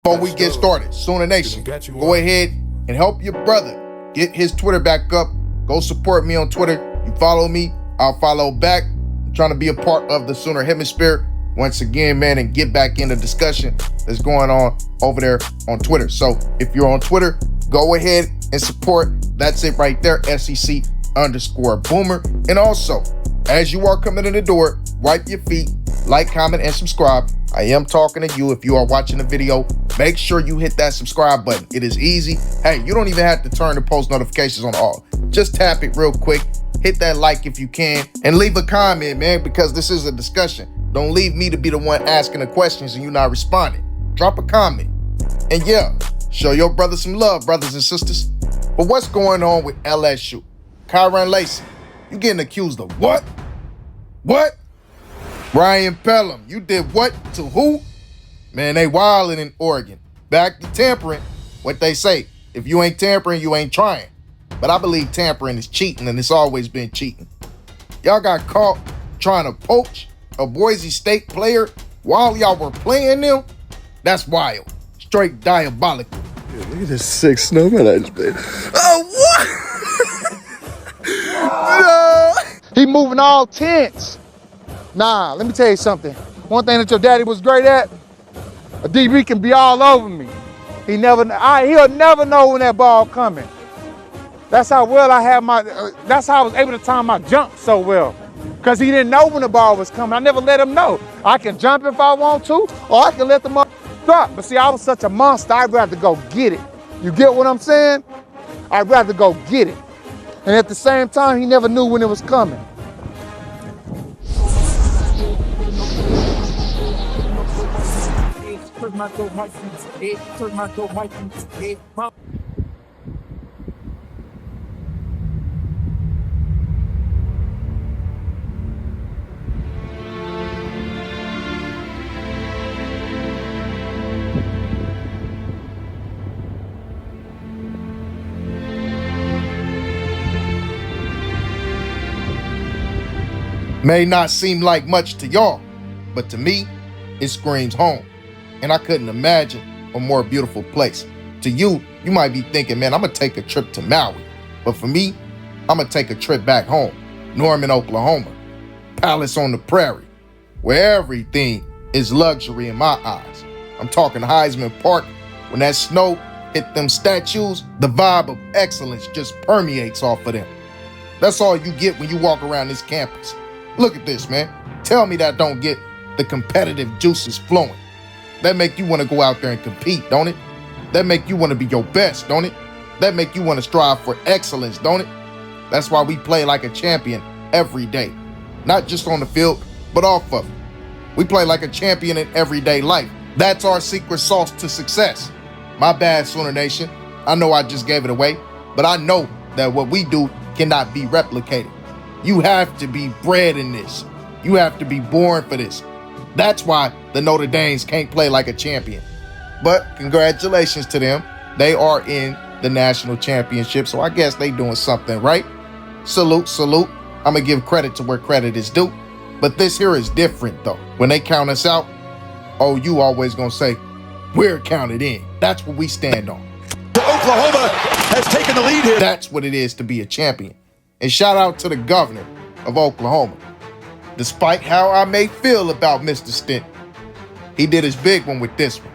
Before we get started, Sooner Nation, go ahead and help your brother get his Twitter back up. Go support me on Twitter. You follow me, I'll follow back. I'm trying to be a part of the Sooner Hemisphere once again, man, and get back in the discussion that's going on over there on Twitter. So if you're on Twitter, go ahead and support. That's it right there, SEC_Boomer. And also, as you are coming in the door, wipe your feet, like, comment, and subscribe. I am talking to you. If you are watching the video, make sure you hit that subscribe button. It is easy. Hey, you don't even have to turn the post notifications on all. Just tap it real quick. Hit that like if you can, and leave a comment, man, because this is a discussion. Don't leave me to be the one asking the questions and you not responding. Drop a comment. And yeah, show your brother some love, brothers and sisters. But what's going on with LSU? Kyron Lacey, you getting accused of what? What? Ryan Pelham, you did what to who? Man, they wilding in Oregon. Back to tampering. What they say, if you ain't tampering, you ain't trying. But I believe tampering is cheating, and it's always been cheating. Y'all got caught trying to poach a Boise State player while y'all were playing them? That's wild. Straight diabolical. Yeah, look at this sick snowman I just made. Oh, what? No. He moving all tense. Nah, let me tell you something. One thing that your daddy was great at, a DB can be all over me. He'll never know when that ball coming. That's how well I had that's how I was able to time my jump so well. Because he didn't know when the ball was coming. I never let him know. I can jump if I want to, or I can let the drop. But see, I was such a monster, I'd rather go get it. You get what I'm saying? I'd rather go get it. And at the same time, he never knew when it was coming. May not seem like much to y'all, but to me, it screams home. And I couldn't imagine a more beautiful place. To you, you might be thinking, man, I'm gonna take a trip to Maui. But for me, I'm gonna take a trip back home, Norman, Oklahoma, Palace on the Prairie, where everything is luxury in my eyes. I'm talking Heisman Park. When that snow hit them statues, the vibe of excellence just permeates off of them. That's all you get when you walk around this campus. Look at this, man. Tell me that don't get the competitive juices flowing. That make you want to go out there and compete, don't it? That make you want to be your best, don't it? That make you want to strive for excellence, don't it? That's why we play like a champion every day. Not just on the field, but off of it. We play like a champion in everyday life. That's our secret sauce to success. My bad, Sooner Nation. I know I just gave it away, but I know that what we do cannot be replicated. You have to be bred in this. You have to be born for this. That's why the Notre Dames can't play like a champion. But congratulations to them. They are in the national championship, so I guess they doing something right. Salute, salute. I'm going to give credit to where credit is due. But this here is different, though. When they count us out, OU always going to say, we're counted in. That's what we stand on. Oklahoma has taken the lead here. That's what it is to be a champion. And shout out to the governor of Oklahoma. Despite how I may feel about Mr. Stint, he did his big one with this one.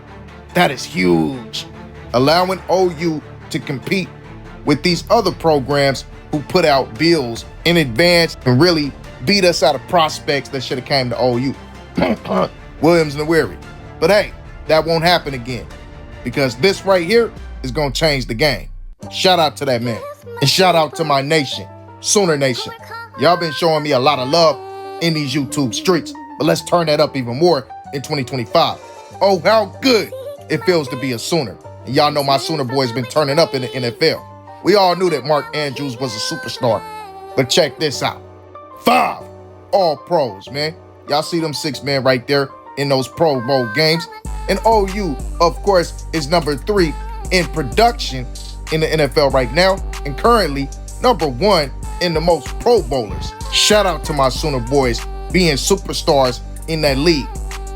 That is huge. Allowing OU to compete with these other programs who put out bills in advance and really beat us out of prospects that should have came to OU. Williams and Weary. But hey, that won't happen again, because this right here is going to change the game. Shout out to that man. And shout out to my nation, Sooner Nation. Y'all been showing me a lot of love in these YouTube streets, but let's turn that up even more in 2025. Oh, how good it feels to be a Sooner. And y'all know my Sooner boys been turning up in the NFL. We all knew that Mark Andrews was a superstar, but check this out. 5 All-Pros, man. Y'all see them 6 men right there in those Pro Bowl games. And OU, of course, is number 3 in production in the NFL right now, and currently number 1 in the most Pro Bowlers. Shout out to my Sooner boys being superstars in that league.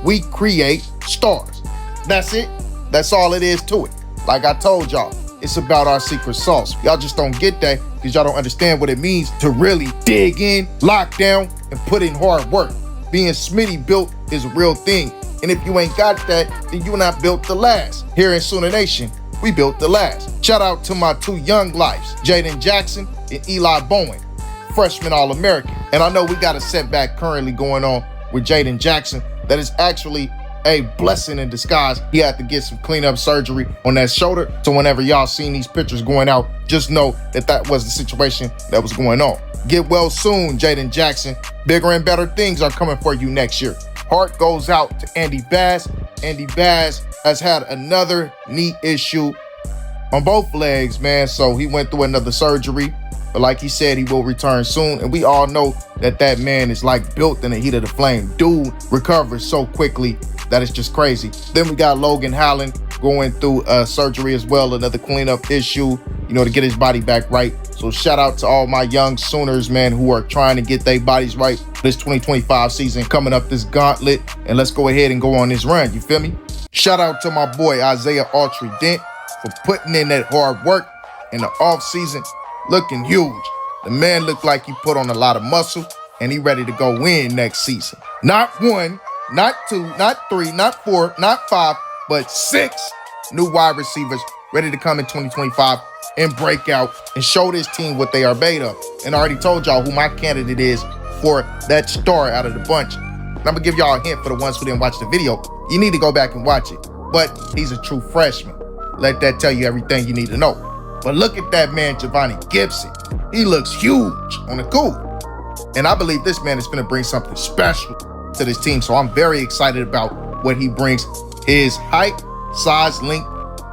We create stars. That's it. That's all it is to it. Like I told y'all, it's about our secret sauce. Y'all just don't get that because y'all don't understand what it means to really dig in, lock down, and put in hard work. Being Smitty built is a real thing. And if you ain't got that, then you not built to last. Here in Sooner Nation, we built to last. Shout out to my two young lives, Jaden Jackson and Eli Bowen, freshman All-American. And I know we got a setback currently going on with Jaden Jackson that is actually a blessing in disguise. He had to get some cleanup surgery on that shoulder. So whenever y'all seen these pictures going out, just know that that was the situation that was going on. Get well soon, Jaden Jackson. Bigger and better things are coming for you next year. Heart goes out to Andy Bass. Andy Bass has had another knee issue on both legs, man. So he went through another surgery. But like he said, he will return soon. And we all know that that man is like built in the heat of the flame. Dude recovers so quickly that it's just crazy. Then we got Logan Holland going through surgery as well, another cleanup issue, to get his body back right. So shout out to all my young Sooners, man, who are trying to get their bodies right this 2025 season coming up this gauntlet. And let's go ahead and go on this run, you feel me? Shout out to my boy Isaiah Autry Dent for putting in that hard work in the off season, looking huge. The man looked like he put on a lot of muscle and he ready to go win next season. Not one, not two, not three, not four, not five, but 6 new wide receivers ready to come in 2025 and break out and show this team what they are made of. And I already told y'all who my candidate is for that star out of the bunch. And I'm gonna give y'all a hint for the ones who didn't watch the video. You need to go back and watch it. But he's a true freshman. Let that tell you everything you need to know. But look at that man, Javonte Gibson. He looks huge on the cool. And I believe this man is gonna bring something special to this team. So I'm very excited about what he brings. His height, size, length,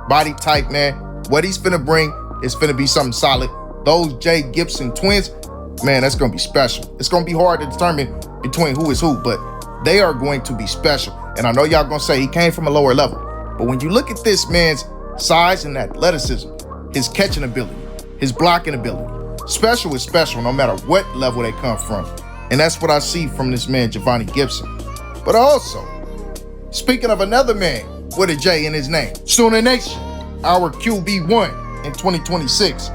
body type, man. What he's finna bring is finna be something solid. Those Jay Gibson twins, man, that's gonna be special. It's gonna be hard to determine between who is who, but they are going to be special. And I know y'all gonna say he came from a lower level, but when you look at this man's size and athleticism, his catching ability, his blocking ability, special is special no matter what level they come from. And that's what I see from this man, Javonte Gibson. But also, speaking of another man with a J in his name, Sooner Nation, our QB1 in 2026,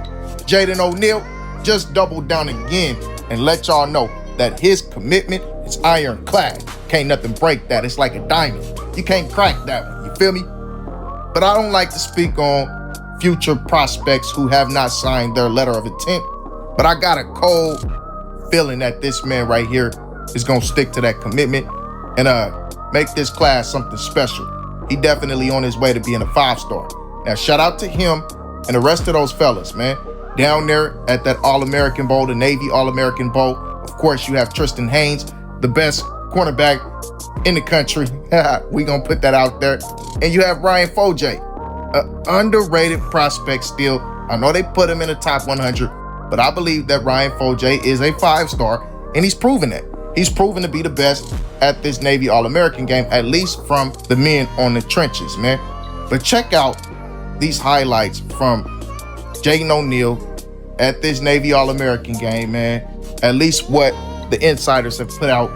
Jaden O'Neal just doubled down again and let y'all know that his commitment is ironclad. Can't nothing break that. It's like a diamond. You can't crack that one, you feel me? But I don't like to speak on future prospects who have not signed their letter of intent. But I got a cold feeling that this man right here is gonna stick to that commitment and make this class something special. He definitely on his way to being a 5-star. Now shout out to him and the rest of those fellas, man. Down there at that All-American Bowl, the Navy All-American Bowl. Of course, you have Tristan Haynes, the best cornerback in the country. We gonna put that out there. And you have Ryan Foje, an underrated prospect still. I know they put him in the top 100, but I believe that Ryan Foje is a 5-star, and he's proven that. He's proven to be the best at this Navy All-American game, at least from the men on the trenches, man. But check out these highlights from Jaden O'Neal at this Navy All-American game, man. At least what the insiders have put out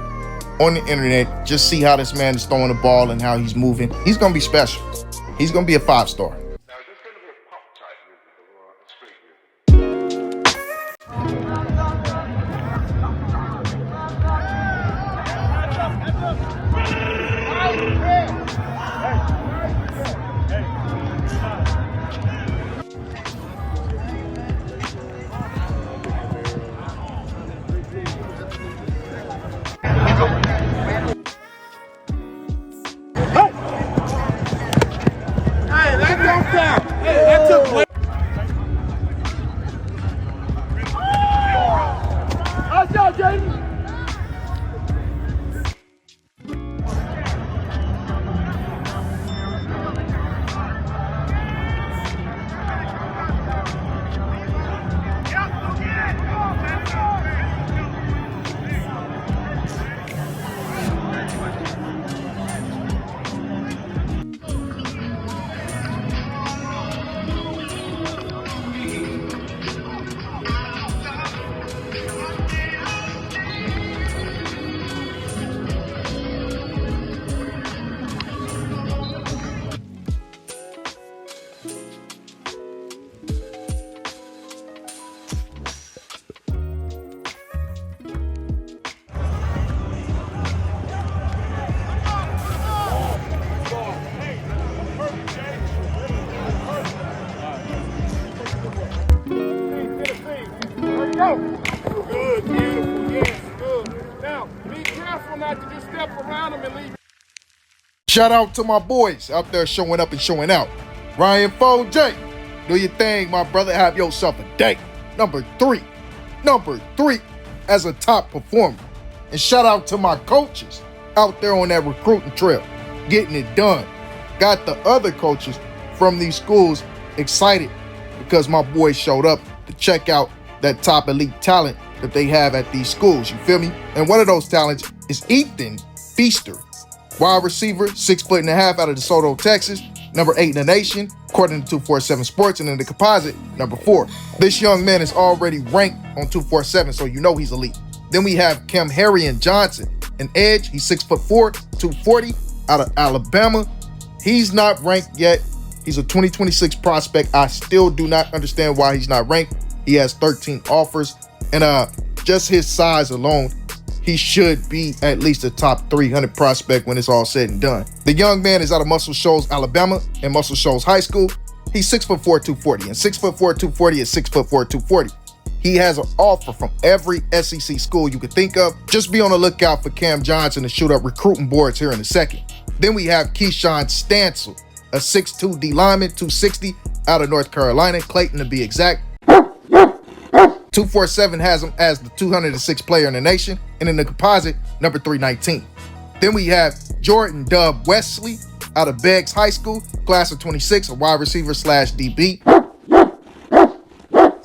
on the internet. Just see how this man is throwing the ball and how he's moving. He's going to be special. He's going to be a 5-star. Shout out to my boys out there showing up and showing out. Ryan Foje, do your thing, my brother. Have yourself a day. Number three as a top performer. And shout out to my coaches out there on that recruiting trail, getting it done. Got the other coaches from these schools excited because my boys showed up to check out that top elite talent that they have at these schools, you feel me? And one of those talents is Ethan Feaster, wide receiver, 6'1.5" out of DeSoto, Texas, number 8 in the nation, according to 247 Sports, and in the composite, number 4. This young man is already ranked on 247, so you know he's elite. Then we have Cam Harrion Johnson, an edge. He's 6'4", 240, out of Alabama. He's not ranked yet. He's a 2026 prospect. I still do not understand why he's not ranked. He has 13 offers, and just his size alone, he should be at least a top 300 prospect when it's all said and done. The young man is out of Muscle Shoals, Alabama, and Muscle Shoals High School. He's 6'4", 240, and 6'4", 240 is 6'4", 240. He has an offer from every SEC school you could think of. Just be on the lookout for Cam Johnson to shoot up recruiting boards here in a second. Then we have Keyshawn Stansel, a 6'2" D lineman, 260, out of North Carolina, Clayton to be exact. 247 has him as the 206th player in the nation, and in the composite, number 319. Then we have Jordan Dub Wesley out of Beggs High School, class of 26, a wide receiver / DB.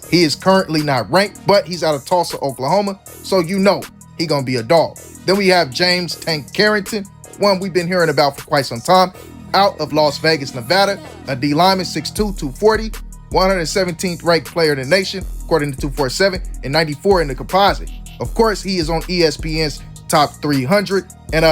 He is currently not ranked, but he's out of Tulsa, Oklahoma, so you know he gonna be a dog. Then we have James Tank Carrington, one we've been hearing about for quite some time, out of Las Vegas, Nevada, a D lineman, 6'2", 240, 117th ranked player in the nation, according to 247, and 94 in the composite. Of course, he is on ESPN's top 300, and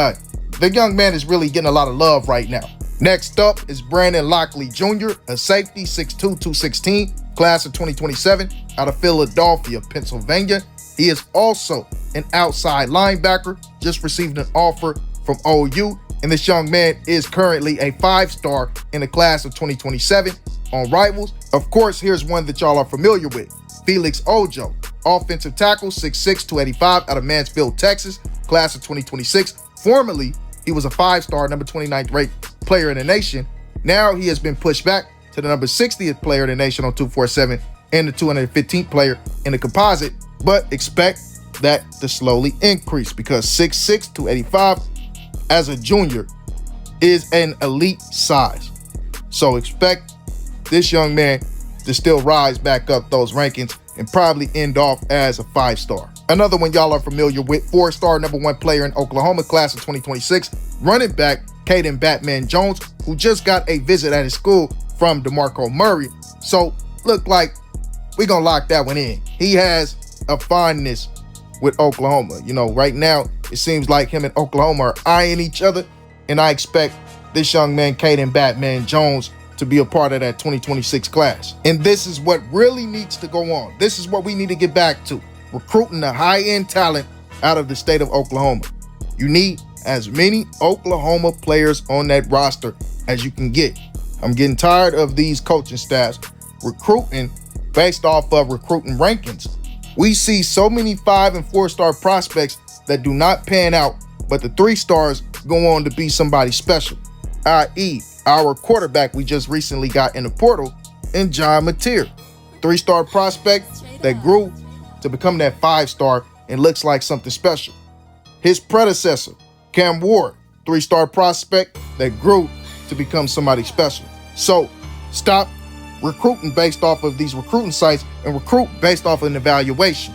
the young man is really getting a lot of love right now. Next up is Brandon Lockley Jr., a safety, 6'2", 216, class of 2027, out of Philadelphia, Pennsylvania. He is also an outside linebacker, just received an offer from OU, and this young man is currently a 5-star in the class of 2027 on Rivals. Of course, here's one that y'all are familiar with. Felix Ojo, offensive tackle, 6'6", 285, out of Mansfield, Texas, class of 2026. Formerly, he was a 5-star, number 29th ranked player in the nation. Now he has been pushed back to the number 60th player in the nation on 247 and the 215th player in the composite, but expect that to slowly increase because 6'6", 285 as a junior is an elite size. So expect this young man to still rise back up those rankings and probably end off as a 5-star. Another one y'all are familiar with, 4-star number 1 player in Oklahoma, class of 2026, running back Caden Batman Jones, who just got a visit at his school from DeMarco Murray. So look like we're gonna lock that one in. He has a fondness with Oklahoma. You know, right now it seems like him and Oklahoma are eyeing each other, and I expect this young man, Caden Batman Jones, to be a part of that 2026 class. And this is what really needs to go on. This is what we need to get back to, recruiting the high-end talent out of the state of Oklahoma. You need as many Oklahoma players on that roster as you can get. I'm getting tired of these coaching staffs recruiting based off of recruiting rankings. We see so many 5- and 4-star prospects that do not pan out, but the 3 stars go on to be somebody special, i.e. our quarterback we just recently got in the portal, in John Mateer, 3-star prospect that grew to become that 5-star and looks like something special. His predecessor, Cam Ward, 3-star prospect that grew to become somebody special. So stop recruiting based off of these recruiting sites and recruit based off of an evaluation.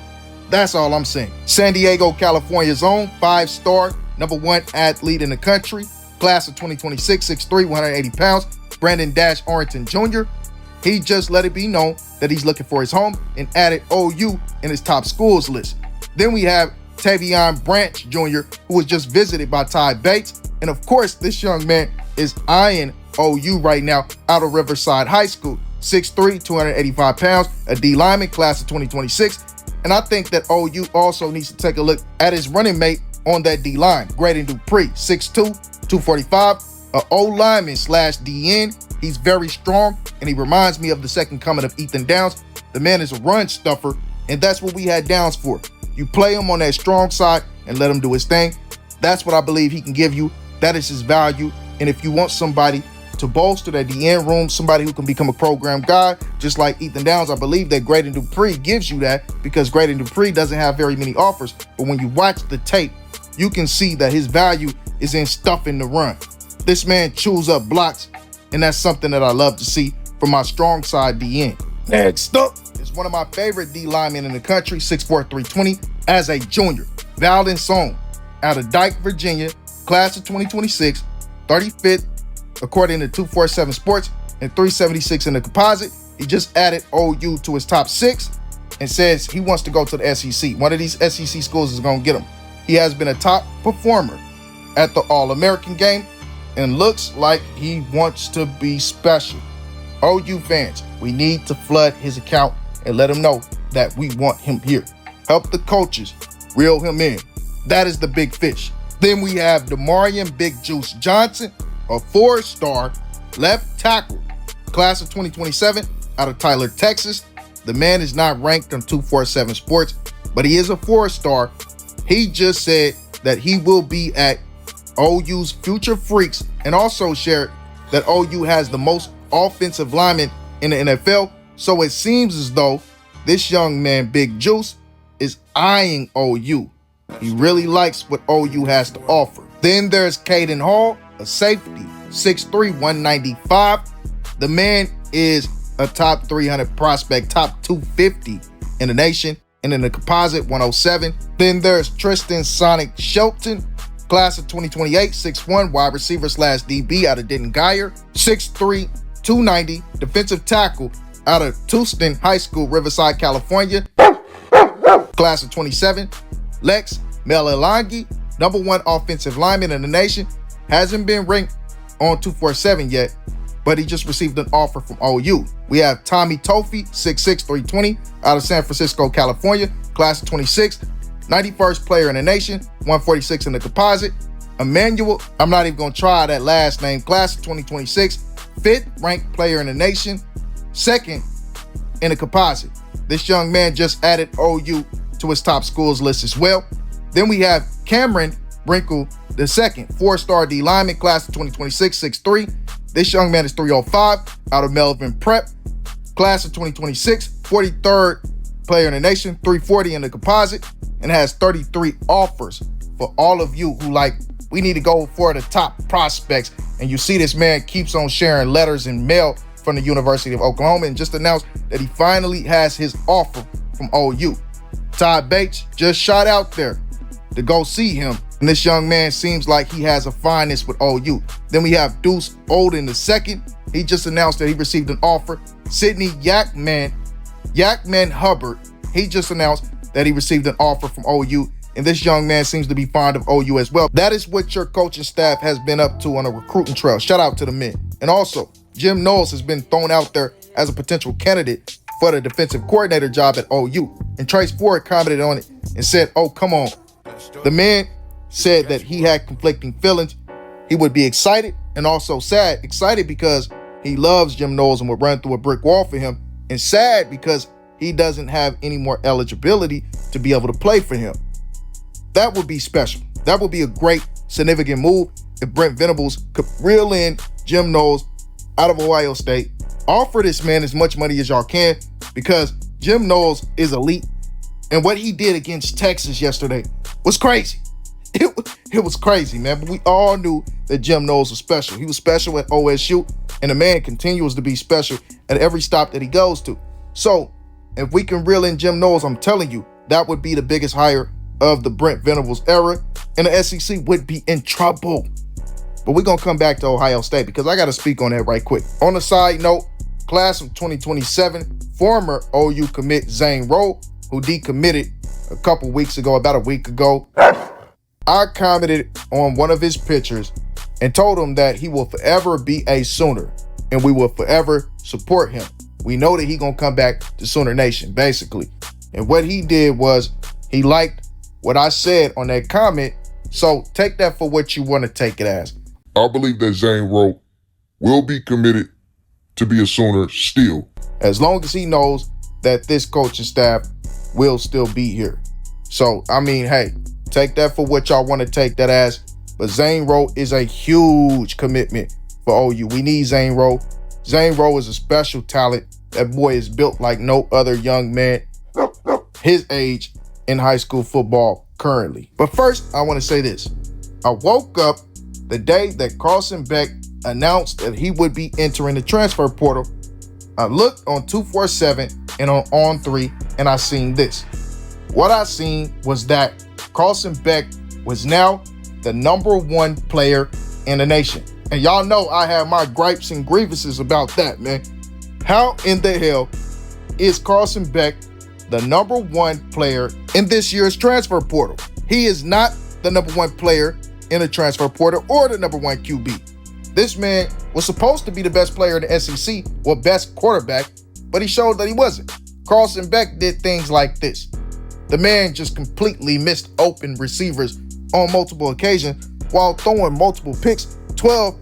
That's all I'm saying. San Diego, California's own 5-star, number 1 athlete in the country, class of 2026, 6'3", 180 pounds, Brandon Dash Orrington Jr. He just let it be known that he's looking for his home and added OU in his top schools list. Then we have Tavion Branch Jr., who was just visited by Ty Bates. And of course, this young man is eyeing OU right now out of Riverside High School, 6'3", 285 pounds, a D lineman, class of 2026. And I think that OU also needs to take a look at his running mate on that D line, Graydon Dupree, 6'2", 245, a O lineman / DN. He's very strong, and he reminds me of the second coming of Ethan Downs. The man is a run stuffer, and that's what we had Downs for. You play him on that strong side and let him do his thing. That's what I believe he can give you. That is his value. And if you want somebody to bolster that DN room, somebody who can become a program guy, just like Ethan Downs, I believe that Graydon Dupree gives you that, because Graydon Dupree doesn't have very many offers. But when you watch the tape, you can see that his value is in stuffing the run. This man chews up blocks, and that's something that I love to see from my strong side DN. Next up is one of my favorite D linemen in the country, 6'4", 320, as a junior, Valdon Song, out of Dyke, Virginia, class of 2026, 35th, according to 247 Sports, and 376 in the composite. He just added OU to his top 6 and says he wants to go to the SEC. One of these SEC schools is going to get him. He has been a top performer at the All-American game and looks like he wants to be special. OU fans, we need to flood his account and let him know that we want him here. Help the coaches reel him in. That is the big fish. Then we have Demarion Big Juice Johnson, a 4-star left tackle, class of 2027, out of Tyler, Texas. The man is not ranked on 247 Sports, but he is a 4-star. He just said that he will be at OU's Future Freaks, and also shared that OU has the most offensive linemen in the NFL. So it seems as though this young man, Big Juice, is eyeing OU. He really likes what OU has to offer. Then there's Caden Hall, a safety, 6'3", 195. The man is a top 300 prospect, top 250 in the nation, and in the composite, 107. Then there's Tristan Sonic Shelton, class of 2028, 6'1", wide receiver / DB out of Denton Guyer, 6'3", 290, defensive tackle out of Tustin High School, Riverside, California, class of 27. Lex Melilangi, number 1 offensive lineman in the nation, hasn't been ranked on 247 yet, but he just received an offer from OU. We have Tommy Tofi, 6'6", 320, out of San Francisco, California, class of 26, 91st player in the nation, 146 in the composite. Emmanuel, I'm not even going to try that last name, class of 2026, 5th ranked player in the nation, 2nd in the composite. This young man just added OU to his top schools list as well. Then we have Cameron Brinkle II, 4-star D lineman, class of 2026, 6'3". This young man is 305, out of Melvin Prep, class of 2026, 43rd player in the nation, 340 in the composite, and has 33 offers. For all of you who like, we need to go for the top prospects, and you see this man keeps on sharing letters and mail from the University of Oklahoma, and just announced that he finally has his offer from OU. Todd Bates just shot out there to go see him, and this young man seems like he has a fineness with OU. Then we have Deuce Olden II. He just announced that he received an offer. Sidney Yakman Hubbard, he just announced that he received an offer from OU, and this young man seems to be fond of OU as well. That is what your coaching staff has been up to on a recruiting trail. Shout out to the men. And also, Jim Knowles has been thrown out there as a potential candidate for the defensive coordinator job at OU. And Trace Ford commented on it and said, oh, come on. The man said that he had conflicting feelings. He would be excited and also sad. Excited because he loves Jim Knowles and would run through a brick wall for him. And sad because he doesn't have any more eligibility to be able to play for him. That would be special. That would be a great, significant move if Brent Venables could reel in Jim Knowles out of Ohio State. Offer this man as much money as y'all can, because Jim Knowles is elite. And what he did against Texas yesterday was crazy. It was crazy, man. But we all knew that Jim Knowles was special. He was special at OSU, and the man continues to be special at every stop that he goes to. So if we can reel in Jim Knowles, I'm telling you, that would be the biggest hire of the Brent Venables era, and the SEC would be in trouble. But we're going to come back to Ohio State because I got to speak on that right quick. On a side note, class of 2027, former OU commit Zane Rowe, who decommitted about a week ago. I commented on one of his pictures and told him that he will forever be a Sooner and we will forever support him. We know that he going to come back to Sooner Nation, basically. And what he did was he liked what I said on that comment. So take that for what you want to take it as. I believe that Zane Rowe will be committed to be a Sooner still, as long as he knows that this coaching staff will still be here. So, I mean, hey, Take that for what y'all want to take that as. But Zane Rowe is a huge commitment for OU. We need Zane Rowe. Zane Rowe is a special talent. That boy is built like no other young man his age in high school football currently. But first, I want to say this. I woke up the day that Carson Beck announced that he would be entering the transfer portal. I looked on 247 and on On3, and I seen this. What I seen was that Carson Beck was now the #1 player in the nation. And y'all know I have my gripes and grievances about that, man. How in the hell is Carson Beck the #1 player in this year's transfer portal? He is not the #1 player in the transfer portal or the #1 QB. This man was supposed to be the best player in the SEC or best quarterback, but he showed that he wasn't. Carson Beck did things like this. The man just completely missed open receivers on multiple occasions while throwing multiple picks, 12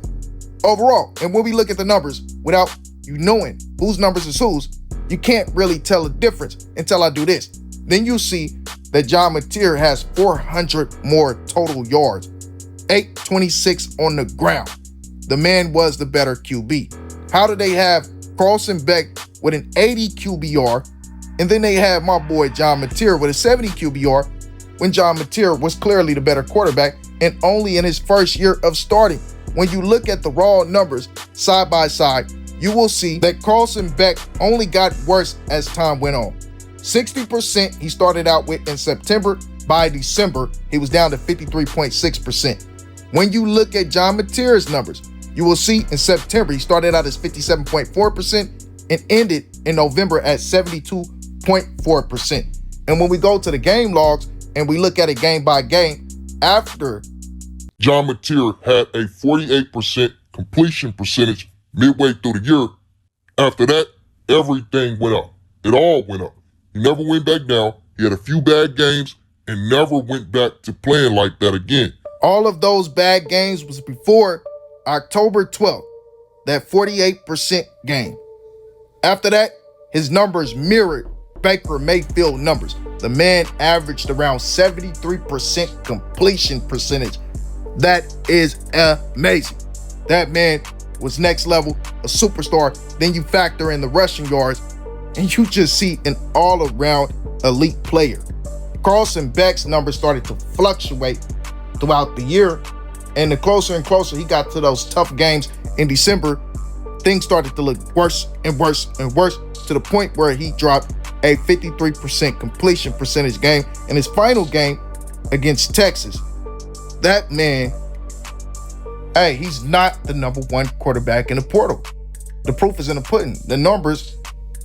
overall. And when we look at the numbers, without you knowing whose numbers is whose, you can't really tell the difference until I do this. Then you see that John Mateer has 400 more total yards, 826 on the ground. The man was the better QB. How did they have Carson Beck with an 80 QBR, and then they have my boy John Mateer with a 70 QBR when John Mateer was clearly the better quarterback and only in his first year of starting? When you look at the raw numbers side by side, you will see that Carson Beck only got worse as time went on. 60% he started out with in September. By December, he was down to 53.6%. When you look at John Mateer's numbers, you will see in September he started out as 57.4% and ended in November at 72.4%. And when we go to the game logs and we look at it game by game, after John Mateer had a 48% completion percentage midway through the year, after that, everything went up. It all went up. He never went back down. He had a few bad games and never went back to playing like that again. All of those bad games was before October 12th, that 48% game. After that, his numbers mirrored Baker Mayfield numbers. The man averaged around 73% completion percentage. That is amazing. That man was next level, a superstar. Then you factor in the rushing yards, and you just see an all-around elite player. Carson Beck's numbers started to fluctuate throughout the year, and the closer and closer he got to those tough games in December, things started to look worse and worse and worse, to the point where he dropped a 53% completion percentage game in his final game against Texas. That man, hey, he's not the #1 quarterback in the portal. The proof is in the pudding. The numbers,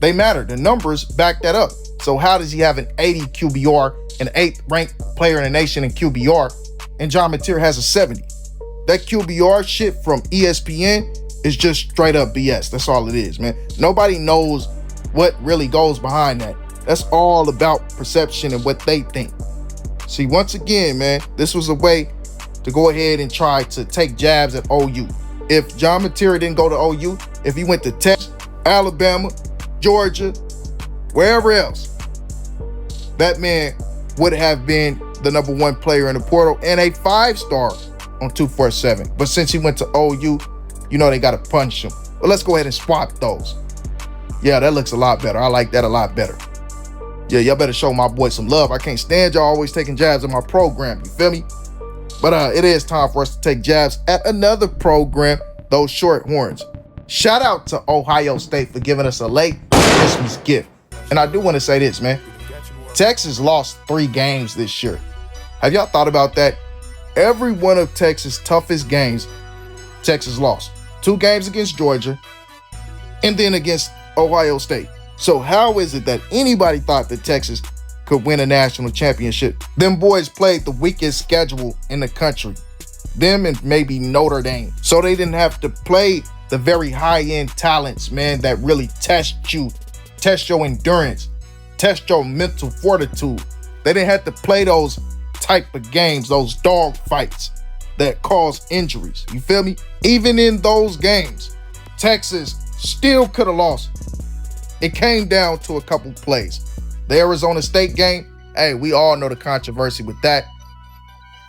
they matter. The numbers back that up. So how does he have an 80 QBR, an 8th ranked player in the nation in QBR, and John Mateer has a 70? That QBR shit from ESPN is just straight up BS. That's all it is, man. Nobody knows what really goes behind that. That's all about perception and what they think. See, once again, man, this was a way to go ahead and try to take jabs at OU. If John Mateer didn't go to OU, if he went to Texas, Alabama, Georgia, wherever else, that man would have been the #1 player in the portal and a 5-star on 247. But since he went to OU, you know they got to punish him. But let's go ahead and swap those. Yeah, that looks a lot better. I like that a lot better. Yeah, y'all better show my boy some love. I can't stand y'all always taking jabs at my program. You feel me? But it is time for us to take jabs at another program, those Shorthorns. Shout out to Ohio State for giving us a late Christmas gift. And I do want to say this, man. Texas lost 3 games this year. Have y'all thought about that? Every one of Texas' toughest games, Texas lost. 2 games against Georgia, and then against Ohio State. So how is it that anybody thought that Texas could win a national championship? Them boys played the weakest schedule in the country. Them and maybe Notre Dame. So they didn't have to play the very high-end talents, man, that really test you, test your endurance, test your mental fortitude. They didn't have to play those type of games, those dog fights that cause injuries. You feel me? Even in those games, Texas still could have lost. It came down to a couple plays. The Arizona State game, hey, we all know the controversy with that.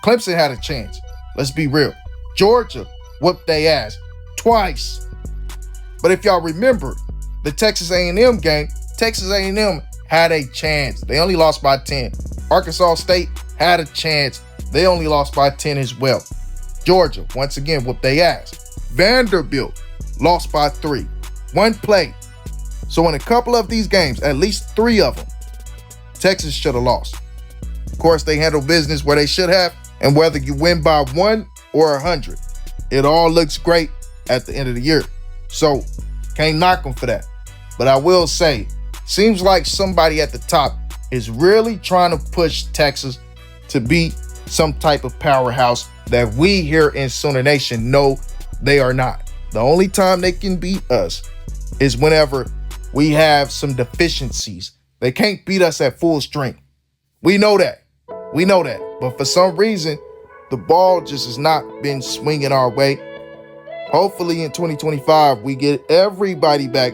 Clemson had a chance. Let's be real. Georgia whooped their ass twice. But if y'all remember the Texas A&M game, Texas A&M had a chance. They only lost by 10. Arkansas State had a chance. They only lost by 10 as well. Georgia, once again, whooped their ass. Vanderbilt lost by 3. One play. So in a couple of these games, at least 3 of them, Texas should have lost. Of course, they handled business where they should have, and whether you win by 1 or 100, it all looks great at the end of the year. So, can't knock them for that. But I will say, seems like somebody at the top is really trying to push Texas to be some type of powerhouse that we here in Sooner Nation know they are not. The only time they can beat us is whenever we have some deficiencies. They can't beat us at full strength. We know that. We know that. But for some reason, the ball just has not been swinging our way. Hopefully in 2025, we get everybody back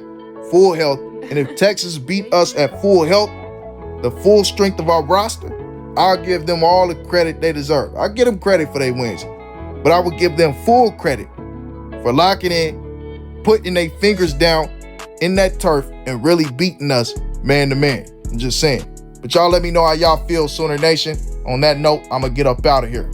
full health. And if Texas beat us at full health, the full strength of our roster, I'll give them all the credit they deserve. I'll give them credit for their wins. But I would give them full credit for locking in, putting their fingers down in that turf, and really beating us man to man. I'm just saying. But y'all let me know how y'all feel, Sooner Nation. On that note, I'm going to get up out of here.